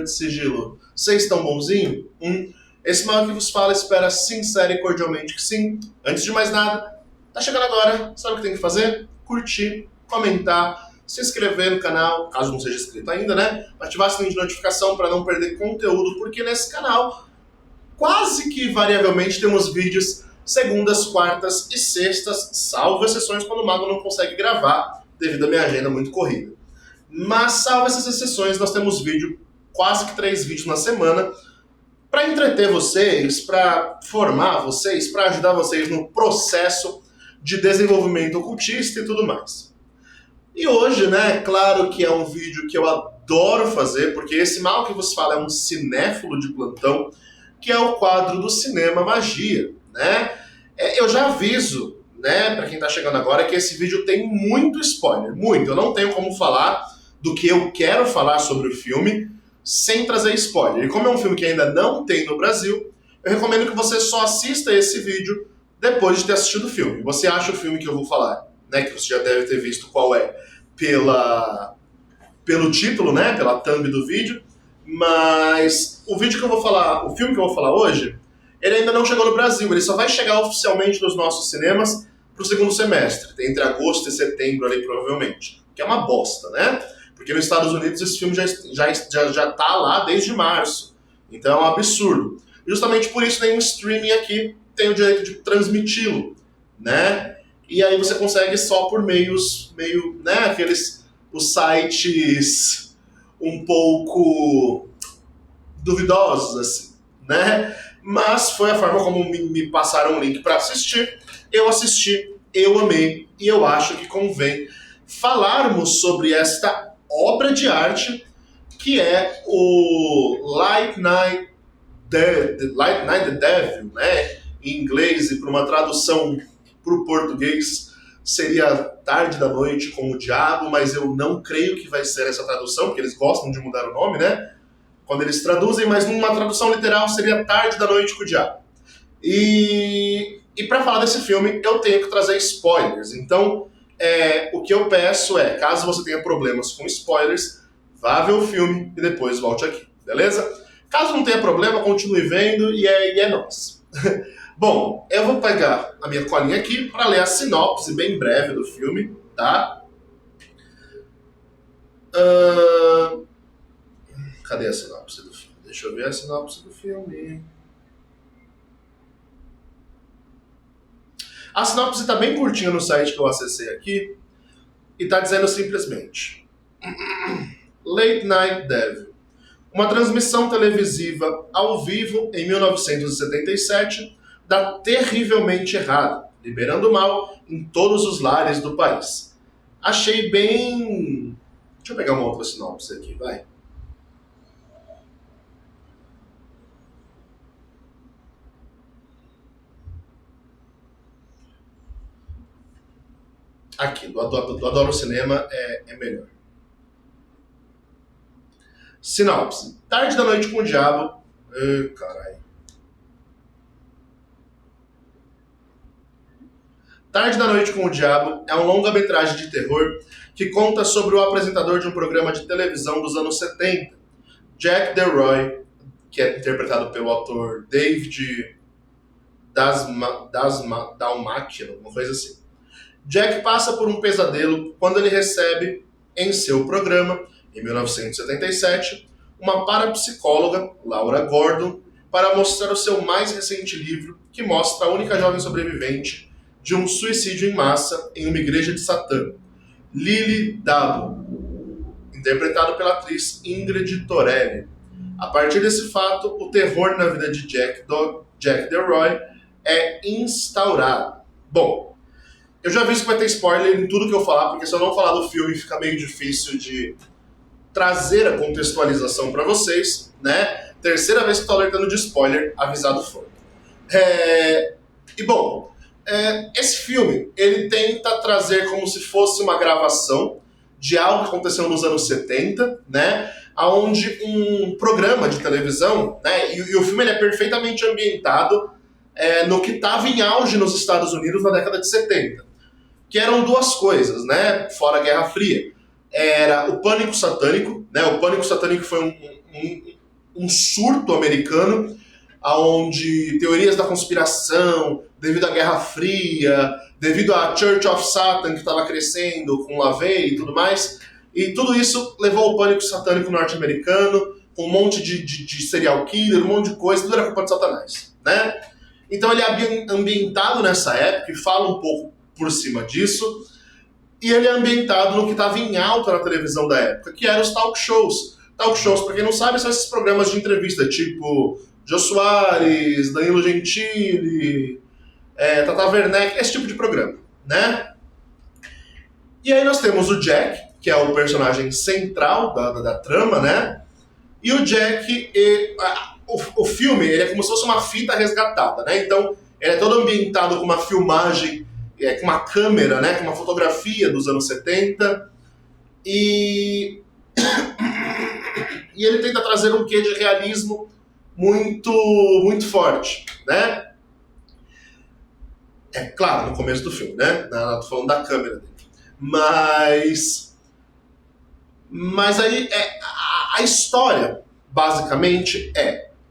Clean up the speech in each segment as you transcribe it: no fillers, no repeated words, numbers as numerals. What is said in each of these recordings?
de sigilo. Vocês estão bonzinho? Esse mal que vos fala espera sincera e cordialmente que sim. Antes de mais nada, tá chegando agora, sabe o que tem que fazer? Curtir, comentar, se inscrever no canal, caso não seja inscrito ainda, né? Ativar o sininho de notificação para não perder conteúdo, porque nesse canal, quase que variavelmente, temos vídeos segundas, quartas e sextas, salvo exceções quando o Mago não consegue gravar, devido à minha agenda muito corrida. Mas, salvo essas exceções, nós temos vídeo, quase que 3 vídeos na semana, para entreter vocês, para formar vocês, para ajudar vocês no processo de desenvolvimento ocultista e tudo mais. E hoje, né, claro que é um vídeo que eu adoro fazer, porque esse mal que vos fala é um cinéfilo de plantão, que é o quadro do Cinema Magia, né? Eu já aviso, né, para quem tá chegando agora, que esse vídeo tem muito spoiler, muito. Eu não tenho como falar do que eu quero falar sobre o filme sem trazer spoiler. E como é um filme que ainda não tem no Brasil, eu recomendo que você só assista esse vídeo depois de ter assistido o filme. Você acha o filme que eu vou falar, né, que você já deve ter visto qual é, pelo título, né, pela thumb do vídeo, mas o vídeo que eu vou falar, o filme que eu vou falar hoje, ele ainda não chegou no Brasil, ele só vai chegar oficialmente nos nossos cinemas pro segundo semestre, entre agosto e setembro ali provavelmente, que é uma bosta, né? Porque nos Estados Unidos esse filme já tá lá desde março, então é um absurdo. Justamente por isso nenhum streaming aqui tem o direito de transmiti-lo, né? E aí você consegue só por meio, né, os sites um pouco duvidosos, assim, né? Mas foi a forma como me passaram o link para assistir. Eu assisti, eu amei, e eu acho que convém falarmos sobre esta obra de arte que é o Late Night the Devil, né? Em inglês, e para uma tradução para o português seria Tarde da Noite com o Diabo, mas eu não creio que vai ser essa tradução, porque eles gostam de mudar o nome, né? Quando eles traduzem, mas numa tradução literal seria Tarde da Noite com o Diabo. E para falar desse filme, eu tenho que trazer spoilers. Então, o que eu peço é, caso você tenha problemas com spoilers, vá ver o filme e depois volte aqui, beleza? Caso não tenha problema, continue vendo e é nóis. Bom, eu vou pegar a minha colinha aqui para ler a sinopse bem breve do filme, tá? Cadê a sinopse do filme? Deixa eu ver a sinopse do filme. A sinopse está bem curtinha no site que eu acessei aqui e está dizendo simplesmente: Late Night Devil. Uma transmissão televisiva ao vivo em 1977 dá terrivelmente errado, liberando mal em todos os lares do país. Achei bem... Deixa eu pegar uma outra sinopse aqui, vai. Aqui, do Adoro Cinema é melhor. Sinopse. Tarde da Noite com o Diabo. Caralho. Tarde da Noite com o Diabo é um longa-metragem de terror que conta sobre o apresentador de um programa de televisão dos anos 70, Jack DeRoy, que é interpretado pelo ator David Dalmatian, alguma coisa assim. Jack passa por um pesadelo quando ele recebe em seu programa, em 1977, uma parapsicóloga, Laura Gordon, para mostrar o seu mais recente livro, que mostra a única jovem sobrevivente de um suicídio em massa em uma igreja de Satã, Lily Dabo, interpretado pela atriz Ingrid Torelli. A partir desse fato, o terror na vida de Jack DeRoy é instaurado. Bom, eu já aviso que vai ter spoiler em tudo que eu falar, porque se eu não falar do filme fica meio difícil de trazer a contextualização para vocês, né? Terceira vez que estou alertando de spoiler, avisado foi. Esse filme, ele tenta trazer como se fosse uma gravação de algo que aconteceu nos anos 70, né? Onde um programa de televisão, né? E o filme ele é perfeitamente ambientado no que estava em auge nos Estados Unidos na década de 70. Que eram duas coisas, né? Fora a Guerra Fria. Era o pânico satânico, né? O pânico satânico foi um surto americano, onde teorias da conspiração, devido à Guerra Fria, devido à Church of Satan que estava crescendo com LaVey e tudo mais, e tudo isso levou ao pânico satânico norte-americano, com um monte de serial killer, um monte de coisa, tudo era culpa de Satanás, né? Então ele é ambientado nessa época e fala um pouco por cima disso, e ele é ambientado no que estava em alta na televisão da época, que eram os talk shows. Talk shows, pra quem não sabe, são esses programas de entrevista, tipo Jô Soares, Danilo Gentili, Tata Werneck, esse tipo de programa, né? E aí nós temos o Jack, que é o personagem central da trama, né? E o Jack, o filme, ele é como se fosse uma fita resgatada, né? Então, ele é todo ambientado com uma filmagem, com uma câmera, né? Com uma fotografia dos anos 70. E ele tenta trazer um quê de realismo muito, muito forte, né? É claro, no começo do filme, né? Tô falando da câmera dele. Mas aí a história, basicamente,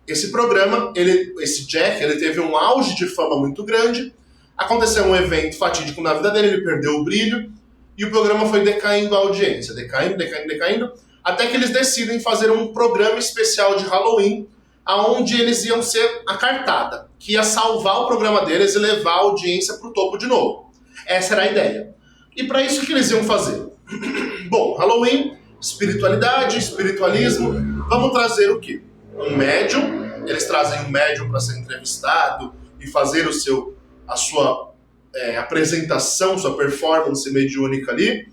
esse programa, esse Jack, ele teve um auge de fama muito grande, aconteceu um evento fatídico na vida dele, ele perdeu o brilho, e o programa foi decaindo a audiência, decaindo, até que eles decidem fazer um programa especial de Halloween, onde eles iam ser a cartada, que ia salvar o programa deles e levar a audiência para o topo de novo. Essa era a ideia. E para isso, o que eles iam fazer? Bom, Halloween, espiritualidade, espiritualismo, vamos trazer o quê? Um médium, eles trazem um médium para ser entrevistado e fazer a sua apresentação, sua performance mediúnica ali.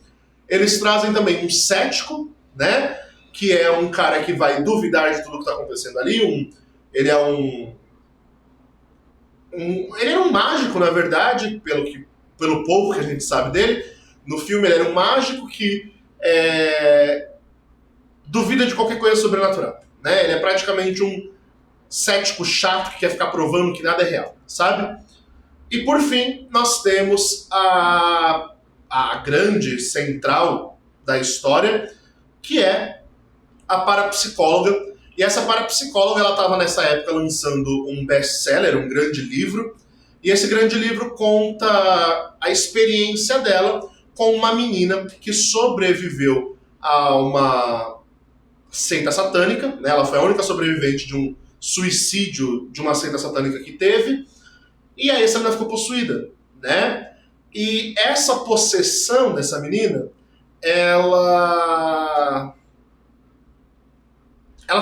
Eles trazem também um cético, né? Que é um cara que vai duvidar de tudo que está acontecendo ali. Ele é um mágico, na verdade, pelo pouco que a gente sabe dele. No filme ele era um mágico que duvida de qualquer coisa sobrenatural, né? Ele é praticamente um cético chato que quer ficar provando que nada é real, sabe? E por fim, nós temos a grande central da história, que é a parapsicóloga. E essa parapsicóloga, ela estava nessa época lançando um best-seller, um grande livro, e esse grande livro conta a experiência dela com uma menina que sobreviveu a uma seita satânica, né? Ela foi a única sobrevivente de um suicídio de uma seita satânica que teve, e aí essa menina ficou possuída, né? E essa possessão dessa menina, ela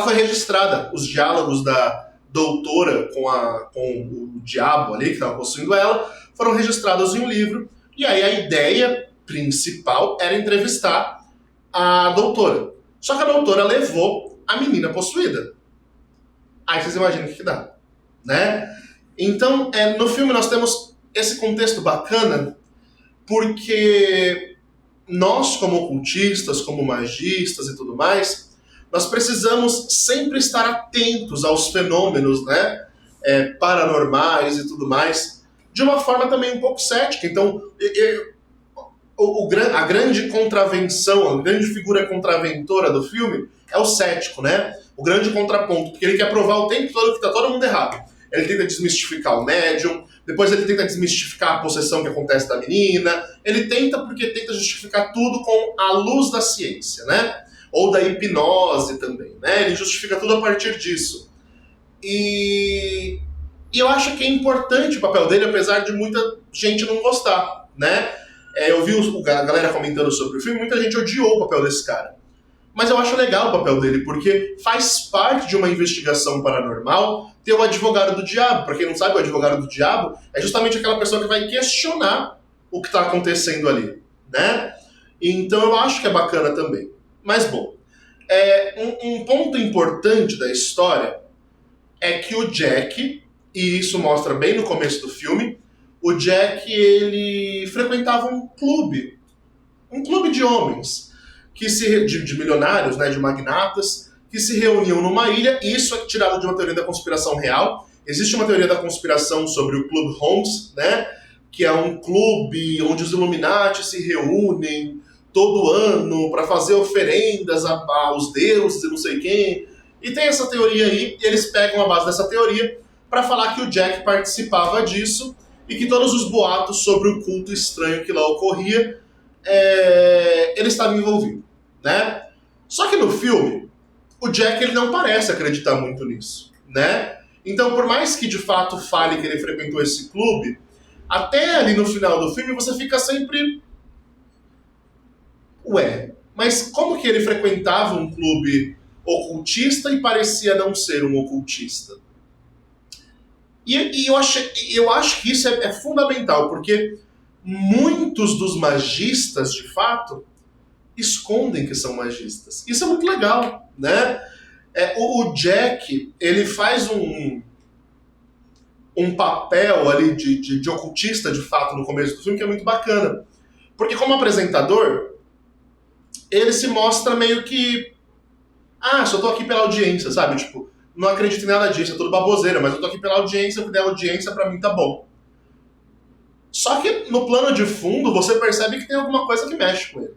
foi registrada. Os diálogos da doutora com o diabo ali, que estava possuindo ela, foram registrados em um livro, e aí a ideia principal era entrevistar a doutora. Só que a doutora levou a menina possuída. Aí vocês imaginam o que dá, né? Então, no filme nós temos esse contexto bacana, porque nós, como ocultistas, como magistas e tudo mais, nós precisamos sempre estar atentos aos fenômenos, né, paranormais e tudo mais, de uma forma também um pouco cética. Então, a grande contravenção, a grande figura contraventora do filme é o cético, né? O grande contraponto, porque ele quer provar o tempo todo que está todo mundo errado. Ele tenta desmistificar o médium, depois ele tenta desmistificar a possessão que acontece da menina, ele tenta justificar tudo com a luz da ciência, né? Ou da hipnose também, né? Ele justifica tudo a partir disso. E eu acho que é importante o papel dele, apesar de muita gente não gostar, né? Eu vi a galera comentando sobre o filme, muita gente odiou o papel desse cara. Mas eu acho legal o papel dele, porque faz parte de uma investigação paranormal ter o advogado do diabo. Pra quem não sabe, o advogado do diabo é justamente aquela pessoa que vai questionar o que está acontecendo ali, né? Então eu acho que é bacana também. Mas, bom, um ponto importante da história é que o Jack, e isso mostra bem no começo do filme, o Jack, ele frequentava um clube de homens, de milionários, né, de magnatas, que se reuniam numa ilha. E isso é tirado de uma teoria da conspiração real. Existe uma teoria da conspiração sobre o Clube Holmes, né, que é um clube onde os Illuminati se reúnem todo ano para fazer oferendas aos deuses e não sei quem. E tem essa teoria aí, e eles pegam a base dessa teoria para falar que o Jack participava disso e que todos os boatos sobre o culto estranho que lá ocorria, ele estava envolvido, né? Só que no filme, o Jack ele não parece acreditar muito nisso, né? Então, por mais que de fato fale que ele frequentou esse clube, até ali no final do filme você fica sempre... Ué, mas como que ele frequentava um clube ocultista e parecia não ser um ocultista? E eu acho que isso é fundamental, porque muitos dos magistas, de fato, escondem que são magistas. Isso é muito legal, né? O Jack, ele faz um papel ali de ocultista, de fato, no começo do filme, que é muito bacana. Porque como apresentador, ele se mostra meio que... só tô aqui pela audiência, sabe? Tipo, não acredito em nada disso, é tudo baboseira, mas eu tô aqui pela audiência, porque a audiência pra mim tá bom. Só que no plano de fundo, você percebe que tem alguma coisa que mexe com ele,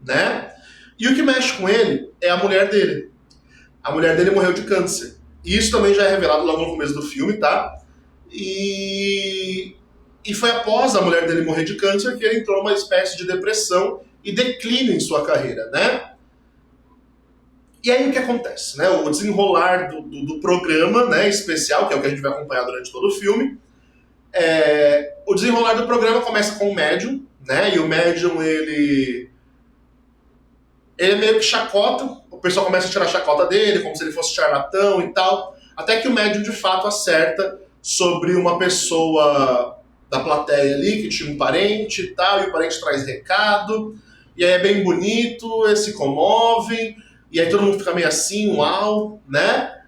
né? E o que mexe com ele é a mulher dele. A mulher dele morreu de câncer. E isso também já é revelado logo no começo do filme, tá? E foi após a mulher dele morrer de câncer que ele entrou numa espécie de depressão e declínio em sua carreira, né? E aí o que acontece, né? O desenrolar do programa, né, especial, que é o que a gente vai acompanhar durante todo o filme. O desenrolar do programa começa com o médium, né? E o médium, ele é meio que chacota, o pessoal começa a tirar a chacota dele, como se ele fosse charlatão e tal, até que o médium de fato acerta sobre uma pessoa da plateia ali, que tinha um parente e tal, e o parente traz recado, e aí é bem bonito, eles se comovem, e aí todo mundo fica meio assim, uau, né?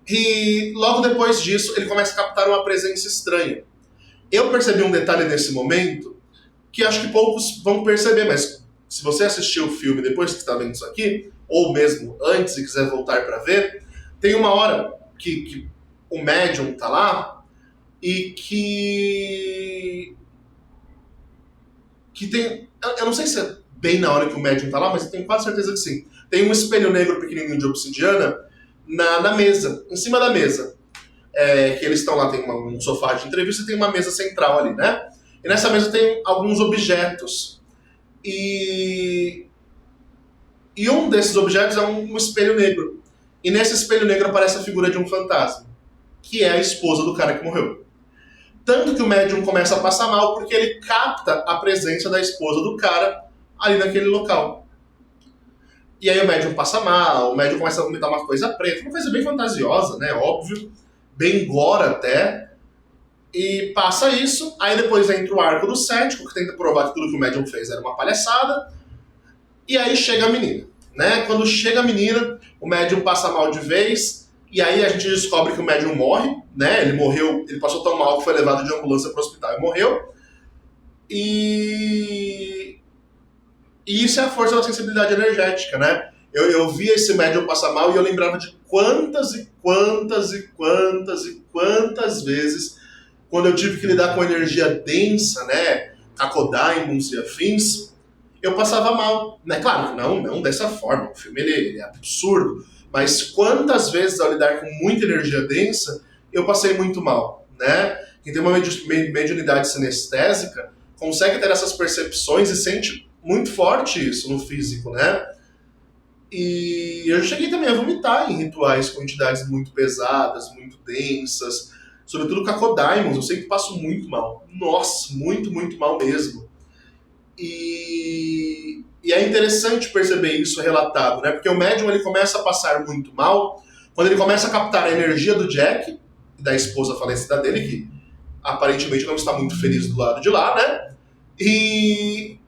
E logo depois disso, ele começa a captar uma presença estranha. Eu percebi um detalhe nesse momento, que acho que poucos vão perceber, mas se você assistiu o filme depois que está vendo isso aqui, ou mesmo antes e quiser voltar para ver, tem uma hora que o médium tá lá e que tem... Eu não sei se é bem na hora que o médium tá lá, mas eu tenho quase certeza que sim. Tem um espelho negro pequenininho de obsidiana na mesa, em cima da mesa. Que eles estão lá, tem um sofá de entrevista e tem uma mesa central ali, né? E nessa mesa tem alguns objetos. E um desses objetos é um espelho negro. E nesse espelho negro aparece a figura de um fantasma, que é a esposa do cara que morreu. Tanto que o médium começa a passar mal porque ele capta a presença da esposa do cara ali naquele local. E aí o médium passa mal, o médium começa a vomitar uma coisa preta, uma coisa bem fantasiosa, né? Óbvio, bem gore até. E passa isso, aí depois entra o arco do cético, que tenta provar que tudo que o médium fez era uma palhaçada. E aí chega a menina, né? Quando chega a menina, o médium passa mal de vez, e aí a gente descobre que o médium morre, né? Ele morreu, ele passou tão mal que foi levado de ambulância para o hospital e morreu. E isso é a força da sensibilidade energética, né? Eu via esse médium passar mal e eu lembrava de quantas e quantas e quantas e quantas vezes, quando eu tive que lidar com energia densa, né? Cacodæmons e afins, eu passava mal, né? Claro que não dessa forma, o filme ele é absurdo, mas quantas vezes ao lidar com muita energia densa, eu passei muito mal, né? Quem tem uma mediunidade sinestésica consegue ter essas percepções e sente muito forte isso no físico, né? E eu cheguei também a vomitar em rituais com entidades muito pesadas, muito densas, sobretudo cacodæmons, eu sempre passo muito mal. Nossa, muito, muito mal mesmo. E é interessante perceber isso relatado, né? Porque o médium ele começa a passar muito mal quando ele começa a captar a energia do Jack e da esposa falecida dele, que aparentemente não está muito feliz do lado de lá, né? E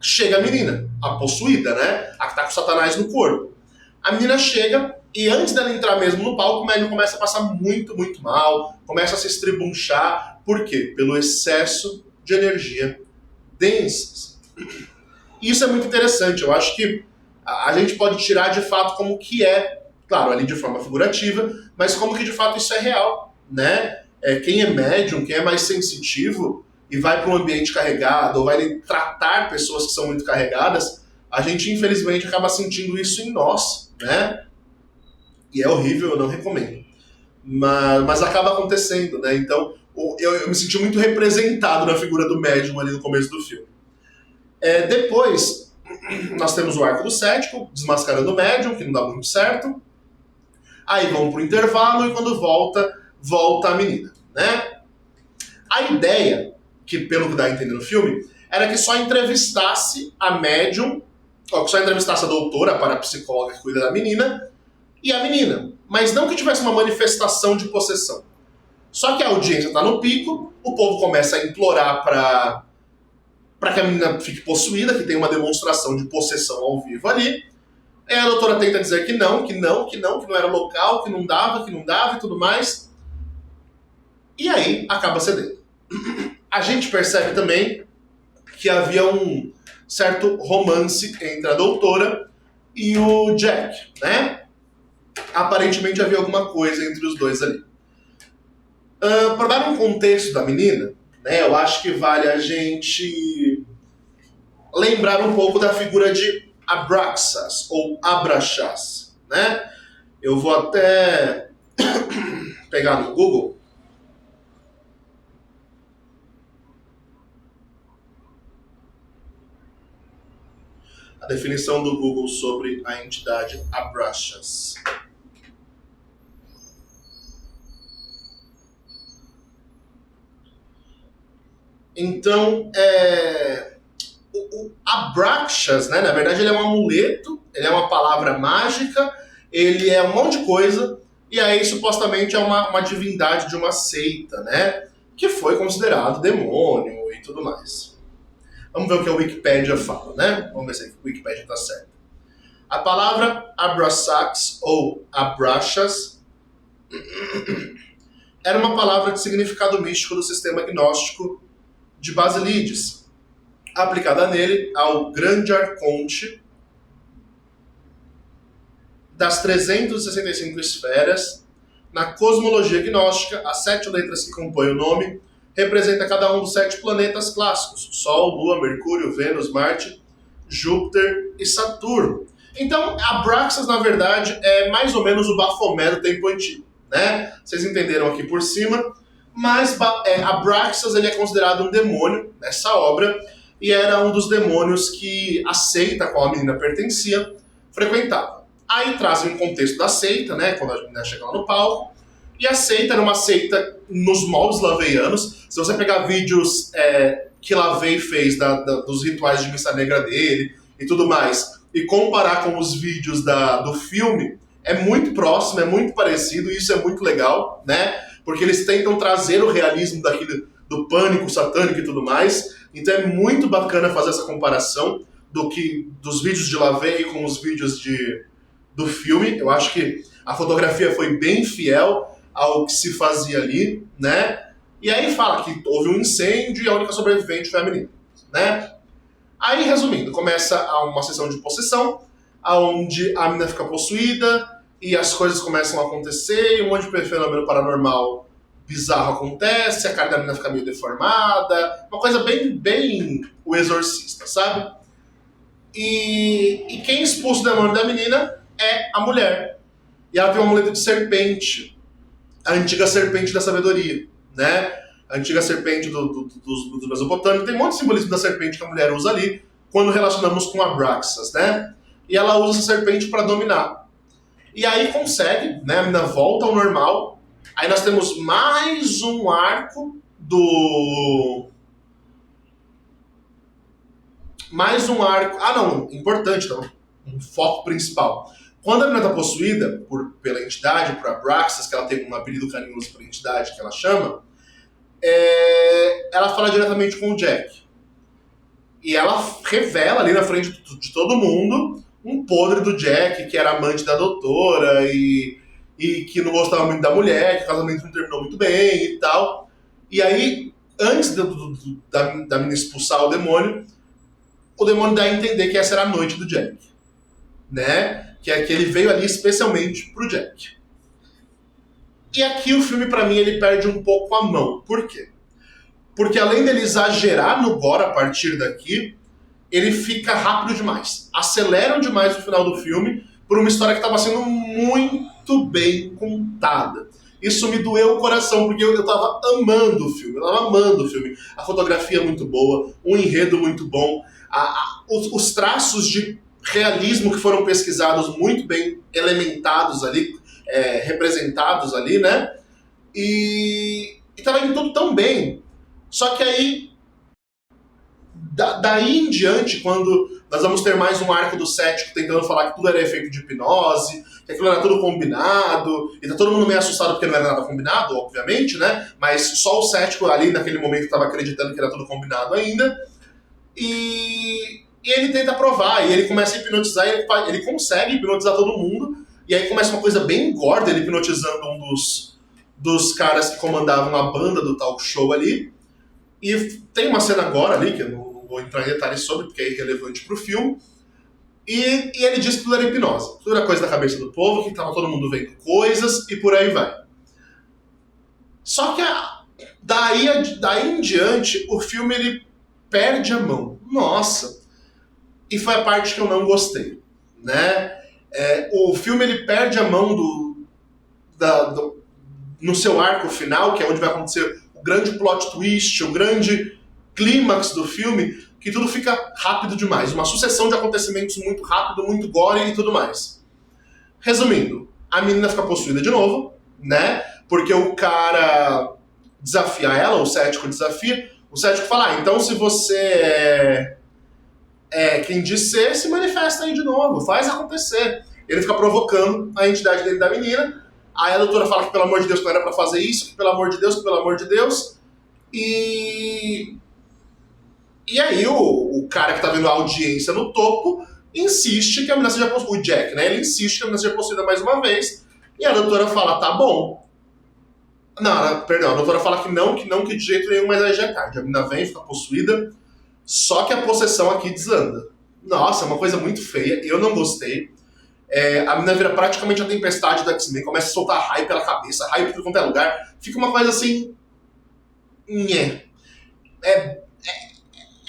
chega a menina, a possuída, né? A que tá com Satanás no corpo. A menina chega e antes dela entrar mesmo no palco, o médium começa a passar muito, muito mal, começa a se estribunchar. Por quê? Pelo excesso de energia densas. Isso é muito interessante. Eu acho que a gente pode tirar de fato como que é, claro, ali de forma figurativa, mas como que de fato isso é real, né? Quem é médium, quem é mais sensitivo e vai para um ambiente carregado, ou vai tratar pessoas que são muito carregadas, a gente infelizmente acaba sentindo isso em nós, né? E é horrível, eu não recomendo. Mas acaba acontecendo, né? Então, eu me senti muito representado na figura do médium ali no começo do filme. Depois, nós temos o arco do cético, desmascarando o médium, que não dá muito certo. Aí vamos pro intervalo e quando volta a menina, né? A ideia, que pelo que dá a entender no filme, era que só entrevistasse a médium, ou que só entrevistasse a doutora, a parapsicóloga que cuida da menina, e a menina. Mas não que tivesse uma manifestação de possessão. Só que a audiência está no pico, o povo começa a implorar para que a menina fique possuída, que tem uma demonstração de possessão ao vivo ali. Aí a doutora tenta dizer que não era local, que não dava e tudo mais. E aí acaba cedendo. A gente percebe também que havia um certo romance entre a doutora e o Jack, né? Aparentemente havia alguma coisa entre os dois ali. Para dar um contexto da menina, né, eu acho que vale a gente lembrar um pouco da figura de Abraxas, ou Abraxas, né? Eu vou até pegar no Google. A definição do Google sobre a entidade Abraxas. Então, o Abraxas, né, na verdade ele é um amuleto, ele é uma palavra mágica, ele é um monte de coisa, e aí supostamente é uma divindade de uma seita, né, que foi considerado demônio e tudo mais. Vamos ver o que a Wikipédia fala, né? Vamos ver se a Wikipédia está certa. A palavra Abraxas ou Abraxas era uma palavra de significado místico do sistema gnóstico de Basílides, aplicada nele ao grande arconte das 365 esferas. Na cosmologia gnóstica, as 7 letras que compõem o nome representa cada um dos 7 planetas clássicos: Sol, Lua, Mercúrio, Vênus, Marte, Júpiter e Saturno. Então, Abraxas, na verdade, é mais ou menos o Bafomé do tempo antigo, né? Vocês entenderam aqui por cima, mas Abraxas ele é considerado um demônio nessa obra, e era um dos demônios que a seita a qual a menina pertencia frequentava. Aí trazem um contexto da seita, né, quando a menina chega lá no palco, e a seita era uma seita nos moldes laveianos. Se você pegar vídeos que Lavey fez dos rituais de missa negra dele e tudo mais, e comparar com os vídeos do filme, é muito próximo, é muito parecido, e isso é muito legal, né? Porque eles tentam trazer o realismo do pânico satânico e tudo mais. Então é muito bacana fazer essa comparação dos vídeos de Lavey com os vídeos do filme. Eu acho que a fotografia foi bem fiel ao que se fazia ali, né? E aí fala que houve um incêndio e a única sobrevivente foi a menina, né? Aí, resumindo, começa uma sessão de possessão, onde a menina fica possuída e as coisas começam a acontecer, e um monte de fenômeno paranormal bizarro acontece, a cara da menina fica meio deformada, uma coisa bem o Exorcista, sabe? E quem expulsa o demônio da menina é a mulher. E ela tem um amuleto de serpente, a antiga serpente da sabedoria, né? A antiga serpente dos Mesopotâmicos. Tem um monte de simbolismo da serpente que a mulher usa ali quando relacionamos com Abraxas, né? E ela usa essa serpente para dominar. E aí consegue, né? A menina volta ao normal. Aí nós temos mais um arco importante, então, um foco principal. Quando a menina está possuída pela entidade, por Abraxas, que ela tem um apelido carinhoso para a entidade que ela chama, ela fala diretamente com o Jack. E ela revela ali na frente de todo mundo um podre do Jack, que era amante da doutora e que não gostava muito da mulher, que o casamento não terminou muito bem e tal. E aí, antes da menina expulsar o demônio dá a entender que essa era a noite do Jack, né? Que ele veio ali especialmente pro Jack. E aqui o filme, pra mim, ele perde um pouco a mão. Por quê? Porque além dele exagerar no gore a partir daqui, ele fica rápido demais. Aceleram demais no final do filme, por uma história que estava sendo muito bem contada. Isso me doeu o coração, porque eu tava amando o filme, A fotografia é muito boa, o enredo muito bom, os traços de realismo que foram pesquisados muito bem elementados ali, representados ali, né? E tava indo tudo tão bem. Só que aí, daí em diante, quando nós vamos ter mais um arco do cético tentando falar que tudo era efeito de hipnose, que aquilo era tudo combinado, e tá todo mundo meio assustado porque não era nada combinado, obviamente, né? Mas só o cético ali naquele momento estava acreditando que era tudo combinado ainda. E ele tenta provar, e ele começa a hipnotizar, e ele consegue hipnotizar todo mundo, e aí começa uma coisa bem gorda, ele hipnotizando um dos caras que comandavam a banda do talk show ali. E tem uma cena agora ali, que eu não vou entrar em detalhes sobre, porque é irrelevante pro filme, e ele diz que tudo era hipnose, tudo era coisa da cabeça do povo, que tava todo mundo vendo coisas, e por aí vai. Só que daí em diante, o filme ele perde a mão. Nossa! E foi a parte que eu não gostei, né? O filme ele perde a mão no seu arco final, que é onde vai acontecer o grande plot twist, o grande clímax do filme, que tudo fica rápido demais. Uma sucessão de acontecimentos muito rápido, muito gore e tudo mais. Resumindo, a menina fica possuída de novo, né? Porque o cara desafia ela, o cético desafia, o cético fala, então se você é quem diz ser, se manifesta aí de novo, faz acontecer. Ele fica provocando a entidade dele da menina, aí a doutora fala que pelo amor de Deus não era pra fazer isso, que pelo amor de Deus, e aí o cara que tá vendo a audiência no topo insiste que a menina seja possuída, o Jack, né, ele insiste que a menina seja possuída mais uma vez, e a doutora fala, tá bom. Perdão, a doutora fala que não, que de jeito nenhum, mas aí já é tarde. A menina vem, fica possuída, só que a possessão aqui desanda. Nossa, é uma coisa muito feia, eu não gostei. A menina vira praticamente a tempestade do X-Men, começa a soltar raio pela cabeça, raio por tudo quanto é lugar. Fica uma coisa assim... É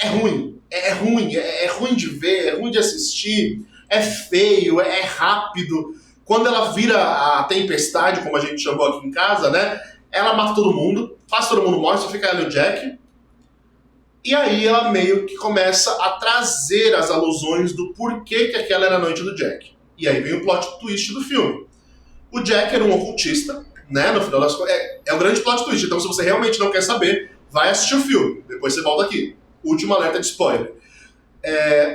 ruim. É ruim de ver, é ruim de assistir, é feio, é rápido. Quando ela vira a tempestade, como a gente chamou aqui em casa, né? Ela mata todo mundo, faz todo mundo morre, só fica ela e o Jack. E aí ela meio que começa a trazer as alusões do porquê que aquela era a noite do Jack. E aí vem o plot twist do filme. O Jack era um ocultista, né? No final das contas, é o grande plot twist. Então se você realmente não quer saber, vai assistir o filme. Depois você volta aqui. Último alerta de spoiler.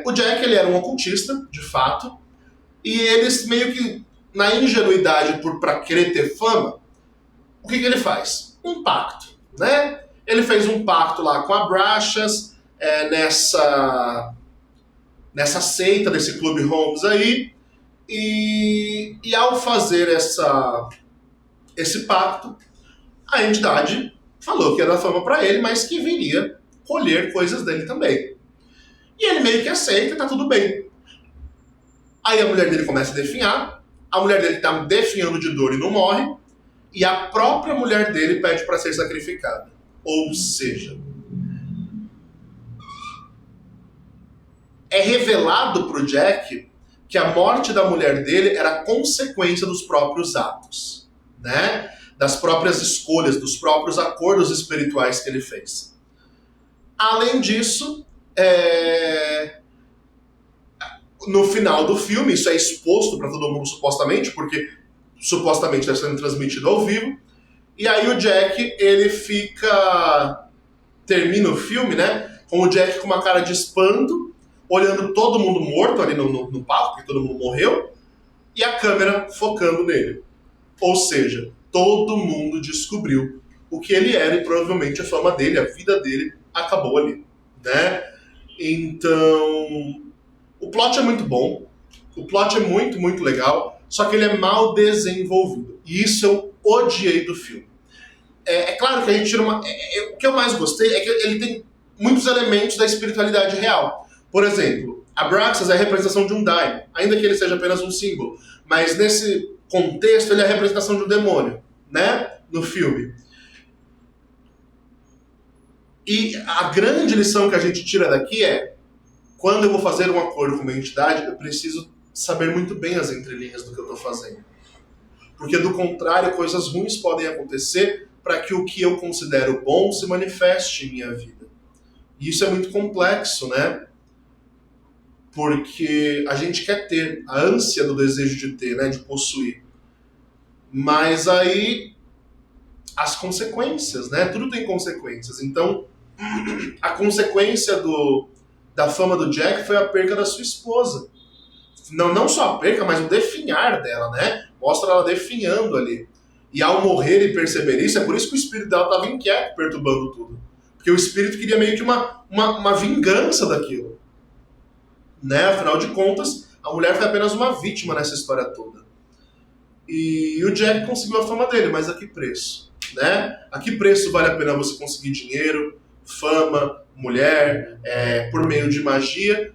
O Jack, ele era um ocultista, de fato. E eles meio que, na ingenuidade pra querer ter fama, o que ele faz? Um pacto, né? Ele fez um pacto lá com a Brachas, nessa seita desse Clube Holmes aí, e ao fazer esse pacto, a entidade falou que ia dar fama pra ele, mas que viria colher coisas dele também. E ele meio que aceita, tá tudo bem. Aí a mulher dele começa a definhar, a mulher dele tá definhando de dor e não morre, e a própria mulher dele pede para ser sacrificada. Ou seja, é revelado pro Jack que a morte da mulher dele era consequência dos próprios atos, né? Das próprias escolhas, dos próprios acordos espirituais que ele fez. Além disso, no final do filme, isso é exposto para todo mundo supostamente, porque supostamente está sendo transmitido ao vivo, e aí o Jack, ele termina o filme, né, com o Jack com uma cara de espanto, olhando todo mundo morto ali no palco, porque todo mundo morreu, e a câmera focando nele. Ou seja, todo mundo descobriu o que ele era e provavelmente a fama dele, a vida dele, acabou ali, né? Então, o plot é muito bom, o plot é muito, muito legal, só que ele é mal desenvolvido. E isso eu odiei do filme. É claro que a gente tira o que eu mais gostei é que ele tem muitos elementos da espiritualidade real. Por exemplo, a Abraxas é a representação de um daimon, ainda que ele seja apenas um símbolo. Mas nesse contexto, ele é a representação de um demônio, né? No filme. E a grande lição que a gente tira daqui é: quando eu vou fazer um acordo com uma entidade, eu preciso saber muito bem as entrelinhas do que eu estou fazendo. Porque, do contrário, coisas ruins podem acontecer para que o que eu considero bom se manifeste em minha vida. E isso é muito complexo, né? Porque a gente quer ter, a ânsia do desejo de ter, né? De possuir. Mas aí, as consequências, né? Tudo tem consequências. Então, a consequência da fama do Jack foi a perca da sua esposa. Não só a perca, mas o definhar dela, né? Mostra ela definhando ali. E ao morrer e perceber isso, é por isso que o espírito dela estava inquieto, perturbando tudo. Porque o espírito queria meio que uma vingança daquilo. Né? Afinal de contas, a mulher foi apenas uma vítima nessa história toda. E o Jack conseguiu a fama dele, mas a que preço? Né? A que preço vale a pena você conseguir dinheiro, fama, mulher, por meio de magia?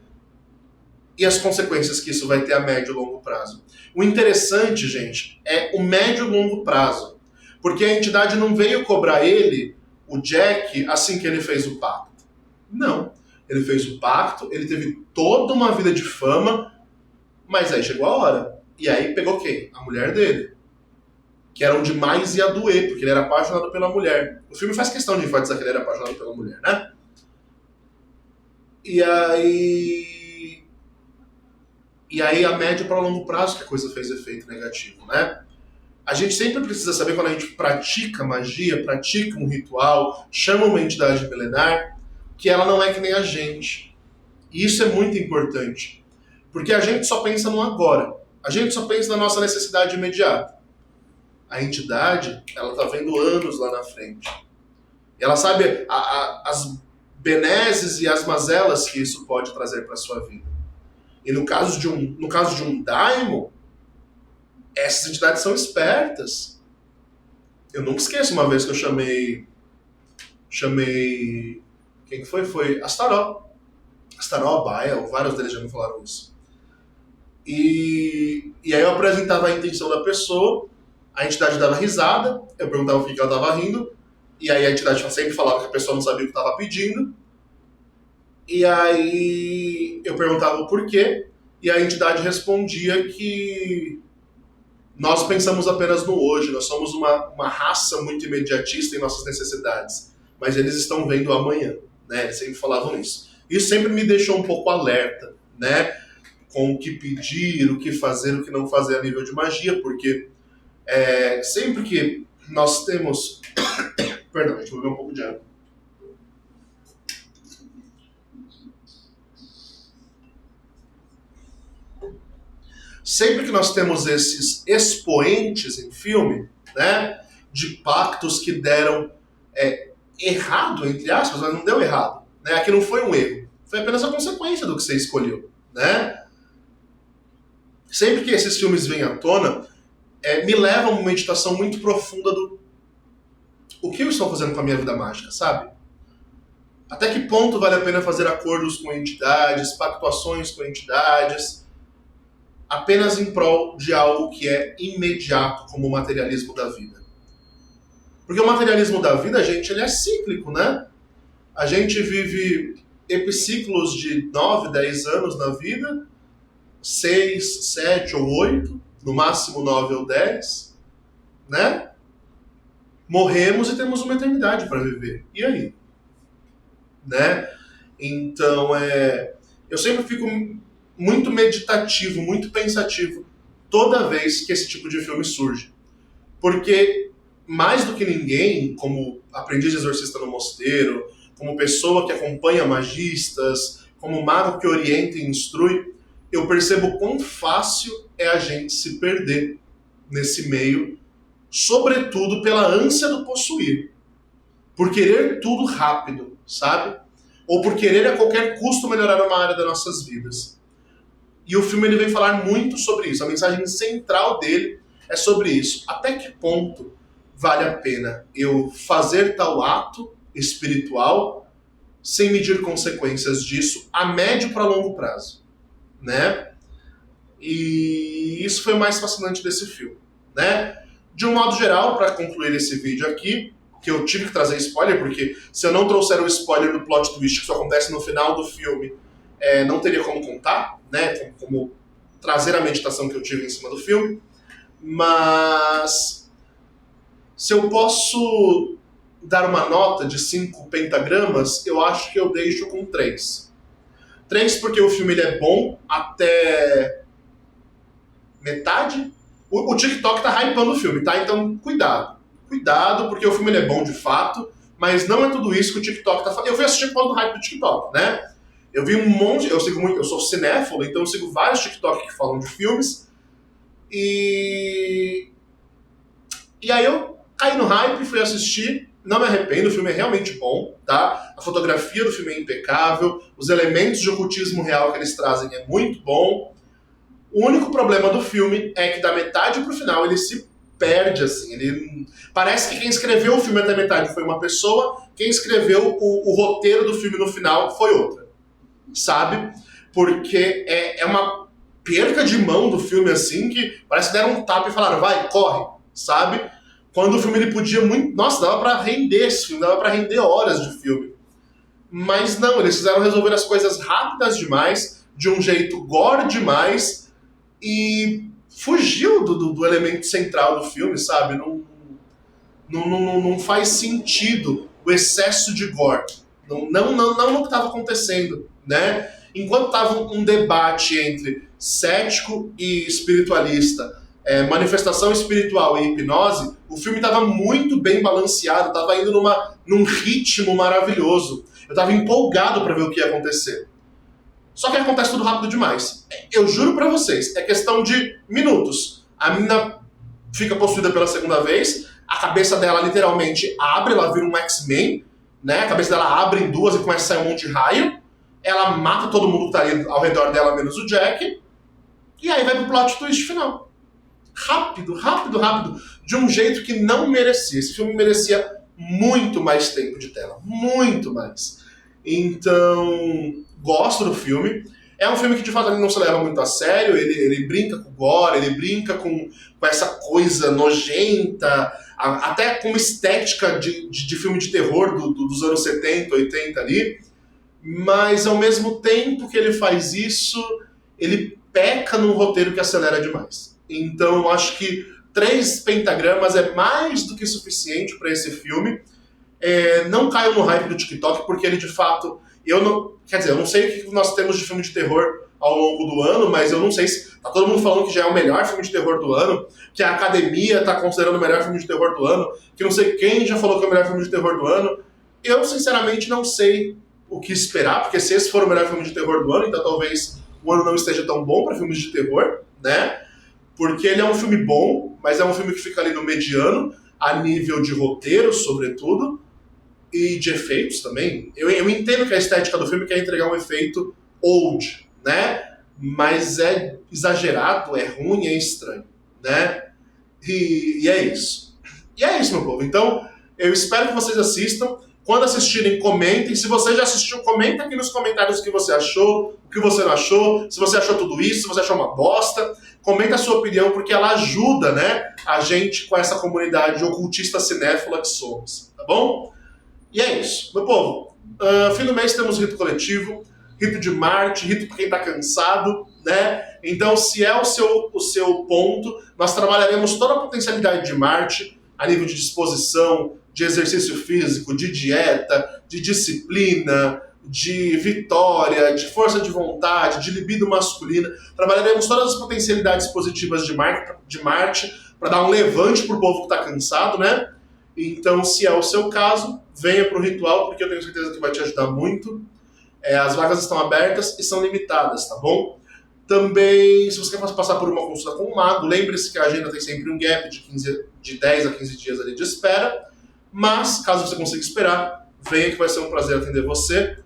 E as consequências que isso vai ter a médio e longo prazo. O interessante, gente, é o médio e longo prazo. Porque a entidade não veio cobrar ele, o Jack, assim que ele fez o pacto. Não. Ele fez o pacto, ele teve toda uma vida de fama, mas aí chegou a hora. E aí pegou quem? A mulher dele. Que era onde mais ia doer, porque ele era apaixonado pela mulher. O filme faz questão de enfatizar que ele era apaixonado pela mulher, né? E aí a médio para longo prazo que a coisa fez efeito negativo, né? A gente sempre precisa saber, quando a gente pratica magia, pratica um ritual, chama uma entidade milenar, que ela não é que nem a gente. E isso é muito importante. Porque a gente só pensa no agora. A gente só pensa na nossa necessidade imediata. A entidade, ela tá vendo anos lá na frente. E ela sabe as benesses e as mazelas que isso pode trazer para sua vida. E no caso de um daimon, essas entidades são espertas. Eu nunca esqueço uma vez que eu chamei quem que foi? Foi Astaró, Baia, vários deles já me falaram isso. E aí eu apresentava a intenção da pessoa, a entidade dava risada, eu perguntava o que ela estava rindo, e aí a entidade sempre falava que a pessoa não sabia o que estava pedindo. E aí eu perguntava o porquê, e a entidade respondia que nós pensamos apenas no hoje, nós somos uma raça muito imediatista em nossas necessidades, mas eles estão vendo o amanhã, né? Eles sempre falavam isso. Isso sempre me deixou um pouco alerta, né? Com o que pedir, o que fazer, o que não fazer a nível de magia, porque sempre que nós temos... Perdão, deixa eu beber um pouco de água. Sempre que nós temos esses expoentes em filme, né, de pactos que deram errado, entre aspas, mas não deu errado. Né? Aqui não foi um erro, foi apenas a consequência do que você escolheu. Né? Sempre que esses filmes vêm à tona, me levam a uma meditação muito profunda do o que eu estou fazendo com a minha vida mágica, sabe? Até que ponto vale a pena fazer acordos com entidades, pactuações com entidades, apenas em prol de algo que é imediato, como o materialismo da vida. Porque o materialismo da vida, gente, ele é cíclico, né? A gente vive epiciclos de 9, 10 anos na vida, 6, 7 ou 8, no máximo 9 ou 10, né? Morremos e temos uma eternidade para viver. E aí? Né? Então, eu sempre fico muito meditativo, muito pensativo toda vez que esse tipo de filme surge. Porque, mais do que ninguém, como aprendiz de exorcista no mosteiro, como pessoa que acompanha magistas, como mago que orienta e instrui, eu percebo quão fácil é a gente se perder nesse meio, sobretudo pela ânsia do possuir. Por querer tudo rápido, sabe? Ou por querer a qualquer custo melhorar uma área das nossas vidas. E o filme ele vem falar muito sobre isso. A mensagem central dele é sobre isso. Até que ponto vale a pena eu fazer tal ato espiritual sem medir consequências disso a médio para longo prazo, né? E isso foi o mais fascinante desse filme, né? De um modo geral, para concluir esse vídeo aqui, que eu tive que trazer spoiler, porque se eu não trouxer o spoiler do plot twist que só acontece no final do filme, não teria como contar, né? Como trazer a meditação que eu tive em cima do filme, mas se eu posso dar uma nota de 5 pentagramas, eu acho que eu deixo com 3. 3 porque o filme ele é bom até metade. O TikTok tá hypando o filme, tá? Então, cuidado. Cuidado, porque o filme ele é bom de fato, mas não é tudo isso que o TikTok tá falando. Eu fui assistir por causa do hype do TikTok, né? Eu vi um monte... Eu sou cinéfilo, então eu sigo vários TikTok que falam de filmes. E aí eu caí no hype, fui assistir. Não me arrependo, o filme é realmente bom, tá? A fotografia do filme é impecável, os elementos de ocultismo real que eles trazem é muito bom. O único problema do filme é que da metade pro final ele se perde, assim. Parece que quem escreveu o filme até metade foi uma pessoa, quem escreveu o roteiro do filme no final foi outra, sabe? Porque é uma perca de mão do filme, assim, que parece que deram um tapa e falaram, vai, corre, sabe? Quando o filme ele podia muito... Nossa, dava pra render esse filme, dava pra render horas de filme. Mas não, eles quiseram resolver as coisas rápidas demais, de um jeito gore demais, e fugiu do elemento central do filme, sabe? Não faz sentido o excesso de gore. Não no que estava acontecendo, né? Enquanto estava um debate entre cético e espiritualista, manifestação espiritual e hipnose, o filme estava muito bem balanceado, estava indo num ritmo maravilhoso. Eu estava empolgado para ver o que ia acontecer. Só que acontece tudo rápido demais. Eu juro pra vocês, é questão de minutos. A menina fica possuída pela segunda vez, a cabeça dela literalmente abre, ela vira um X-Men, né? A cabeça dela abre em duas e começa a sair um monte de raio. Ela mata todo mundo que tá ali ao redor dela, menos o Jack. E aí vai pro plot twist final. Rápido, rápido, rápido. De um jeito que não merecia. Esse filme merecia muito mais tempo de tela. Muito mais. Então... Gosto do filme. É um filme que de fato ele não se leva muito a sério, ele brinca com o gore, ele brinca com essa coisa nojenta, até com estética de filme de terror dos anos 70, 80 ali, mas ao mesmo tempo que ele faz isso, ele peca num roteiro que acelera demais. Então eu acho que 3 pentagramas é mais do que suficiente para esse filme. Não caio no hype do TikTok, porque ele de fato... Eu não sei o que nós temos de filme de terror ao longo do ano, mas eu não sei se... Tá todo mundo falando que já é o melhor filme de terror do ano, que a Academia tá considerando o melhor filme de terror do ano, que não sei quem já falou que é o melhor filme de terror do ano. Eu, sinceramente, não sei o que esperar, porque se esse for o melhor filme de terror do ano, então talvez o ano não esteja tão bom para filmes de terror, né? Porque ele é um filme bom, mas é um filme que fica ali no mediano, a nível de roteiro, sobretudo, e de efeitos também. Eu entendo que a estética do filme quer entregar um efeito old, né? Mas é exagerado, é ruim, é estranho, né? E é isso. E é isso, meu povo. Então, eu espero que vocês assistam. Quando assistirem, comentem. Se você já assistiu, comenta aqui nos comentários o que você achou, o que você não achou, se você achou tudo isso, se você achou uma bosta. Comenta a sua opinião, porque ela ajuda, né, a gente com essa comunidade ocultista cinéfila que somos, tá bom? E é isso. Meu povo, fim do mês temos rito coletivo, rito de Marte, rito para quem está cansado, né? Então, se é o seu ponto, nós trabalharemos toda a potencialidade de Marte, a nível de disposição, de exercício físico, de dieta, de disciplina, de vitória, de força de vontade, de libido masculina. Trabalharemos todas as potencialidades positivas de Marte para dar um levante para o povo que está cansado, né? Então, se é o seu caso, venha para o ritual, porque eu tenho certeza que vai te ajudar muito. As vagas estão abertas e são limitadas, tá bom? Também, se você quer passar por uma consulta com um mago, lembre-se que a agenda tem sempre um gap de 10 a 15 dias ali de espera. Mas, caso você consiga esperar, venha que vai ser um prazer atender você.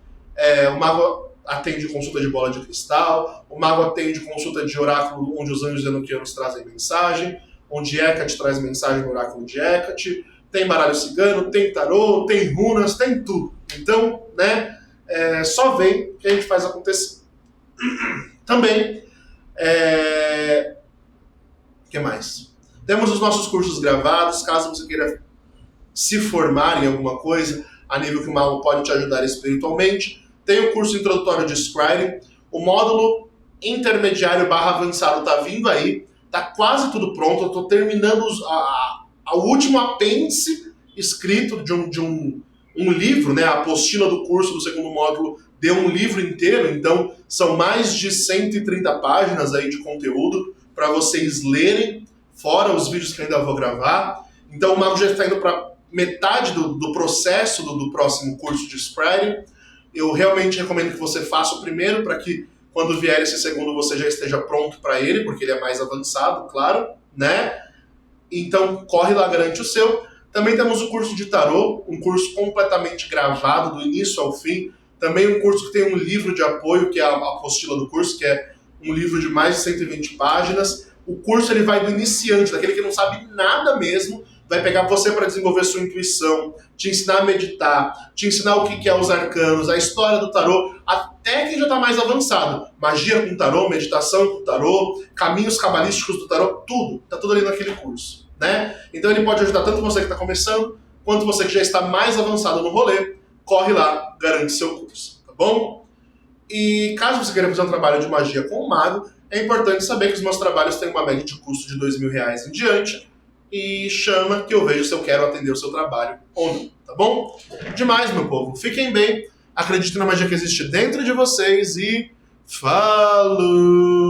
O mago atende consulta de bola de cristal, o mago atende consulta de oráculo, onde os anjos enoquianos trazem mensagem, onde Hecate traz mensagem no oráculo de Hecate. Tem baralho cigano, tem tarô, tem runas, tem tudo. Então, né, só vem que a gente faz acontecer. Também, o que mais? Temos os nossos cursos gravados, caso você queira se formar em alguma coisa, a nível que o mago pode te ajudar espiritualmente. Tem o curso introdutório de Scrying. O módulo intermediário / avançado tá vindo aí, tá quase tudo pronto, eu tô terminando o último apêndice escrito de um livro, né, a apostila do curso do segundo módulo deu um livro inteiro, então são mais de 130 páginas aí de conteúdo para vocês lerem, fora os vídeos que eu ainda vou gravar. Então o Mago já está indo para metade do processo do próximo curso de Spreading. Eu realmente recomendo que você faça o primeiro para que quando vier esse segundo você já esteja pronto para ele, porque ele é mais avançado, claro, né? Então corre lá, garante o seu. Também temos o curso de tarô, um curso completamente gravado do início ao fim. Também um curso que tem um livro de apoio, que é a apostila do curso, que é um livro de mais de 120 páginas. O curso ele vai do iniciante, daquele que não sabe nada mesmo, vai pegar você para desenvolver sua intuição, te ensinar a meditar, te ensinar o que é os arcanos, a história do tarô, até quem já está mais avançado. Magia com tarô, meditação com tarô, caminhos cabalísticos do tarô, tudo. Está tudo ali naquele curso, né? Então ele pode ajudar tanto você que está começando, quanto você que já está mais avançado no rolê. Corre lá, garante seu curso, tá bom? E caso você queira fazer um trabalho de magia com o mago, é importante saber que os meus trabalhos têm uma média de custo de R$2.000 em diante, e chama que eu vejo se eu quero atender o seu trabalho ou não, tá bom? Demais, meu povo. Fiquem bem, acreditem na magia que existe dentro de vocês e falou!